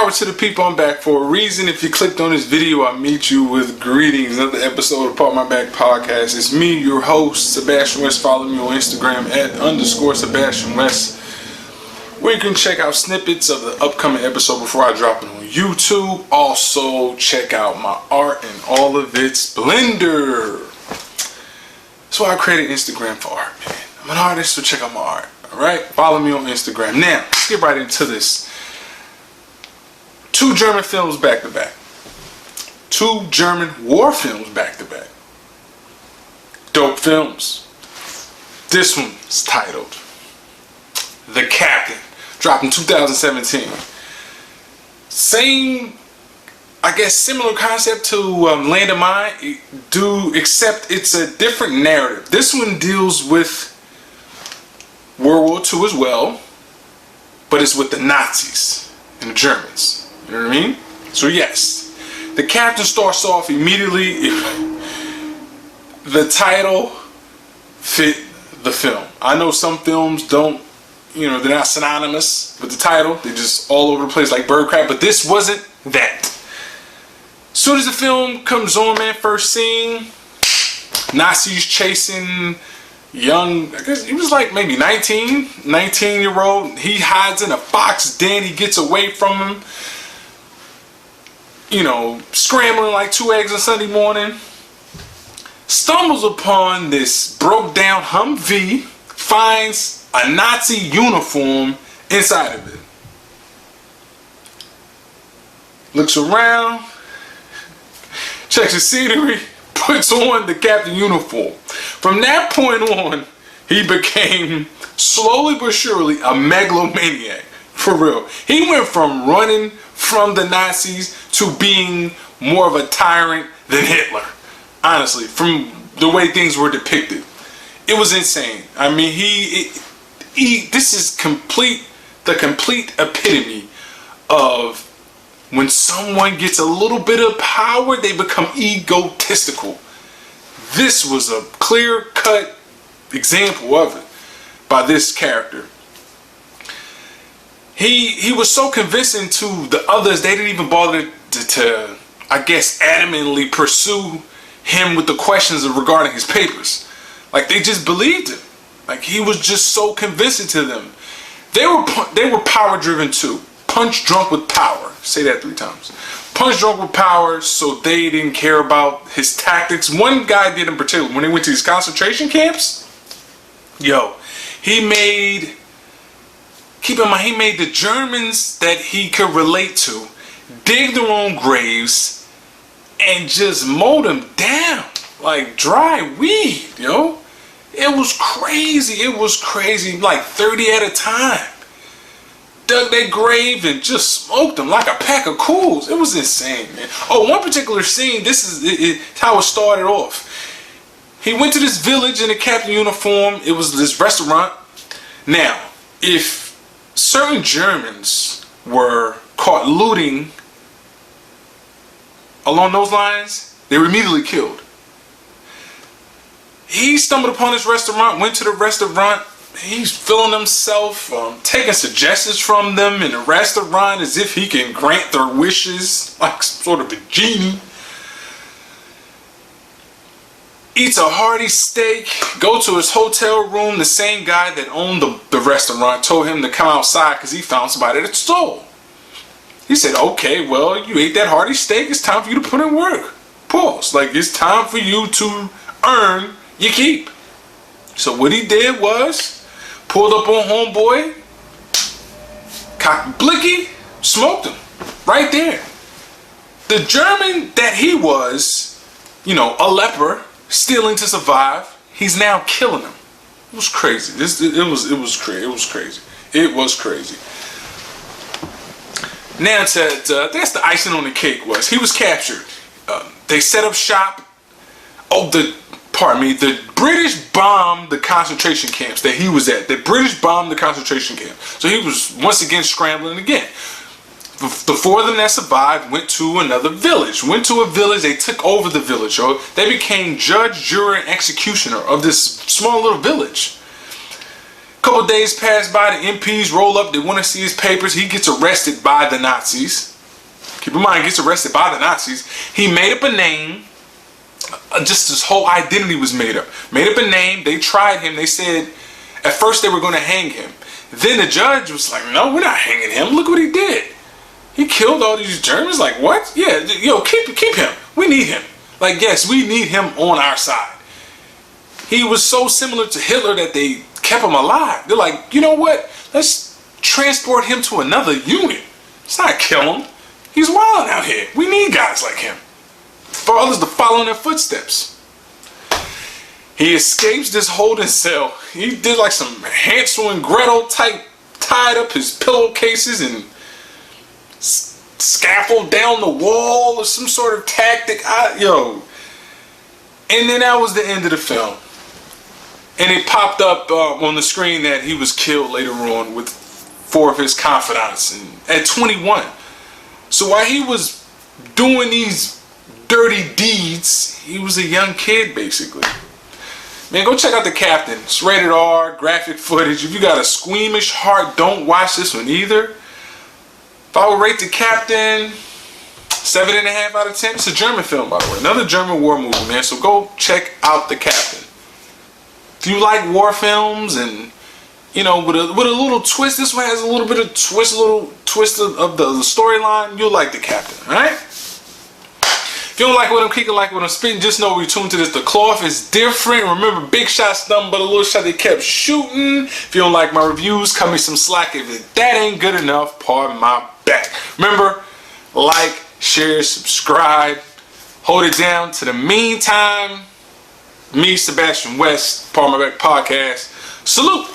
power to the people. I'm back for a reason. If you clicked on this video, I meet you with greetings. Another episode of Part My Back Podcast. It's me, your host, Sebastian West. Follow me on Instagram @_Sebastian West, where you can check out snippets of the upcoming episode before I drop it on YouTube. Also, check out my art in all of its splendor. That's why I created Instagram for art, man. I'm an artist, so check out my art. Alright? Follow me on Instagram. Now, let's get right into this. 2 German films back to back. 2 German war films back to back. Dope films. This one is titled The Captain. Dropped in 2017. Same, I guess, similar concept to Land of Mine, except it's a different narrative. This one deals with World War II as well, but it's with the Nazis and the Germans. You know what I mean? So yes, The Captain starts off immediately. The title fit the film. I know some films don't, they're not synonymous with the title. They're just all over the place like bird crap, but this wasn't that. As soon as the film comes on, man, first scene, Nazis chasing young, I guess he was like maybe 19-year-old. He hides in a fox den. He gets away from him. Scrambling like 2 eggs on Sunday morning. Stumbles upon this broke down Humvee. Finds a Nazi uniform inside of it. Looks around. Checks the scenery. Puts on the captain uniform. From that point on, he became slowly but surely a megalomaniac. For real. He went from running from the Nazis to being more of a tyrant than Hitler. Honestly, from the way things were depicted. It was insane. I mean, this is the complete epitome of when someone gets a little bit of power, they become egotistical. This was a clear-cut example of it by this character. He was so convincing to the others, they didn't even bother to I guess, adamantly pursue him with the questions regarding his papers. Like, they just believed him. Like, he was just so convincing to them. They were power driven too. Punch drunk with power. Say that 3 times. Punch drunk with power, so they didn't care about his tactics. One guy did in particular, when they went to these concentration camps, he made, keep in mind, he made the Germans that he could relate to dig their own graves and just mow them down like dry weed, It was crazy. It was crazy. Like 30 at a time. Dug their grave and just smoked them like a pack of cools. It was insane, man. Oh, one particular scene, this is how it started off. He went to this village in a captain uniform. It was this restaurant. Now, if certain Germans were caught looting along those lines, they were immediately killed. He stumbled upon this restaurant, went to the restaurant. He's filling himself, taking suggestions from them in the restaurant as if he can grant their wishes, like sort of a genie. Eats a hearty steak, go to his hotel room. The same guy that owned the restaurant told him to come outside because he found somebody that stole. He said, okay, well, you ate that hearty steak. It's time for you to put in work. Pause. Like, it's time for you to earn your keep. So what he did was, pulled up on homeboy, cocked blicky, smoked him. Right there. The German that he was, a leper, stealing to survive, he's now killing him. It was crazy. It was crazy. It was crazy. Now, that's the icing on the cake. He was captured. They set up shop. The British bombed the concentration camps that he was at. The British bombed the concentration camp. So he was once again scrambling again. The 4 of them that survived went to another village. They took over the village. They became judge, juror, and executioner of this small little village. A couple days pass by, the MPs roll up, they want to see his papers. He gets arrested by the Nazis. Keep in mind, he gets arrested by the Nazis. He made up a name. Just his whole identity was made up. Made up a name. They tried him. They said at first they were going to hang him. Then the judge was like, no, we're not hanging him. Look what he did. He killed all these Germans. Like, what? Yeah, yo, keep him. We need him. Like, yes, we need him on our side. He was so similar to Hitler that they kept him alive. They're like, you know what? Let's transport him to another unit. Let's not kill him. He's wilding out here. We need guys like him for others to follow in their footsteps. He escapes this holding cell. He did like some Hansel and Gretel type, tied up his pillowcases and scaffold down the wall or some sort of tactic. And then that was the end of the film. And it popped up on the screen that he was killed later on with 4 of his confidants at 21. So while he was doing these dirty deeds, he was a young kid basically. Man, go check out The Captain. It's rated R, graphic footage. If you got a squeamish heart, don't watch this one either. If I would rate The Captain, 7.5 out of 10. It's a German film, by the way. Another German war movie, man. So go check out The Captain. If you like war films and, with a little twist, this one has a little bit of twist, of the storyline, you'll like The Captain, alright? If you don't like what I'm kicking, like what I'm spitting, just know we're tuned to this. The cloth is different. Remember, big shots done, but a little shot they kept shooting. If you don't like my reviews, cut me some slack. If that ain't good enough, pardon my back. Remember, like, share, subscribe, hold it down. To the meantime, me, Sebastian West, Pardon My Back Podcast. Salute.